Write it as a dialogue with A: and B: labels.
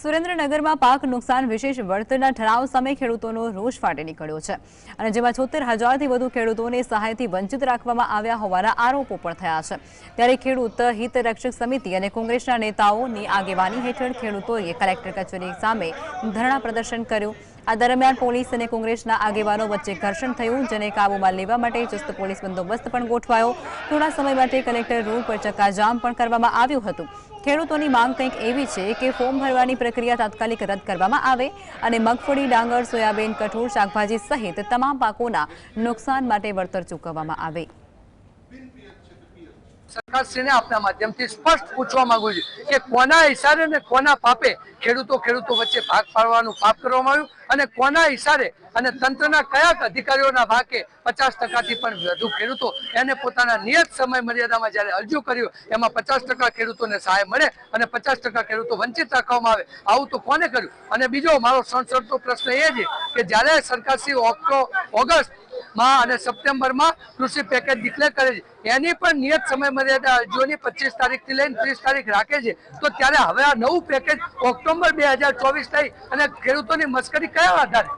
A: સુરેન્દ્રનગરમાં પાક નુકસાન વિશેષ વળતરના ઠરાવ સામે ખેડૂતોનો રોષ ફાટી નીકળ્યો છે અને જેમાં 76,000થી વધુ ખેડૂતોને સહાયથી વંચિત રાખવામાં આવ્યા હોવાના આરોપો પણ થયા છે। ત્યારે ખેડૂત હિત રક્ષક સમિતિ અને કોંગ્રેસના નેતાઓની આગેવાની હેઠળ ખેડૂતોએ કલેક્ટર કચેરી સામે ધરણા પ્રદર્શન કર્યું। આ દરમિયાન પોલીસ અને કોંગ્રેસના આગેવાનો વચ્ચે ઘર્ષણ થયું, જેને કાબૂમાં લેવા માટે ચુસ્ત પોલીસ બંદોબસ્ત પણ ગોઠવાયો। થોડા સમય માટે કલેક્ટર રોડ પર ચક્કાજામ પણ કરવામાં આવ્યું હતું। ખેડૂતોની માંગ કંઈક એવી છે કે ફોર્મ ભરવાની પ્રક્રિયા તાત્કાલિક રદ કરવામાં આવે અને મગફળી, ડાંગર, સોયાબીન, કઠોળ, શાકભાજી સહિત તમામ પાકોના નુકસાન માટે વળતર ચૂકવવામાં આવે।
B: સરકારશ્રીને આપના માધ્યમથી સ્પષ્ટ પૂછવા માંગુ છું કે કોના ઈશારે ને કોના પાપે ખેડૂતો વચ્ચે ભાગ પાડવાનું પાપ કરવામાં આવ્યું અને કોના ઈશારે અને તંત્રના કયા અધિકારીઓના ભાગે 50%થી પણ વધુ ખેડૂતો એને પોતાના નિયત સમય મર્યાદામાં જ્યારે અરજી કર્યું એમાં 50% ખેડૂતોને સહાય મળે અને 50% ખેડૂતો વંચિત રાખવામાં આવે, આવું તો કોને કર્યું? અને બીજો મારો સંસદનો પ્રશ્ન એ છે કે જ્યારે સરકારશ્રી ઓગસ્ટ અને સપ્ટેમ્બરમાં કૃષિ પેકેજ ડિક્લેર કરે છે, એની પણ નિયત સમય મર્યાદા અરજીઓની 25 તારીખથી લઈને 30 તારીખ રાખે છે, તો ત્યારે હવે આ નવું પેકેજ ઓક્ટોબર 2024 થઈ અને ખેડૂતોની મશ્કરી કયા આધારે?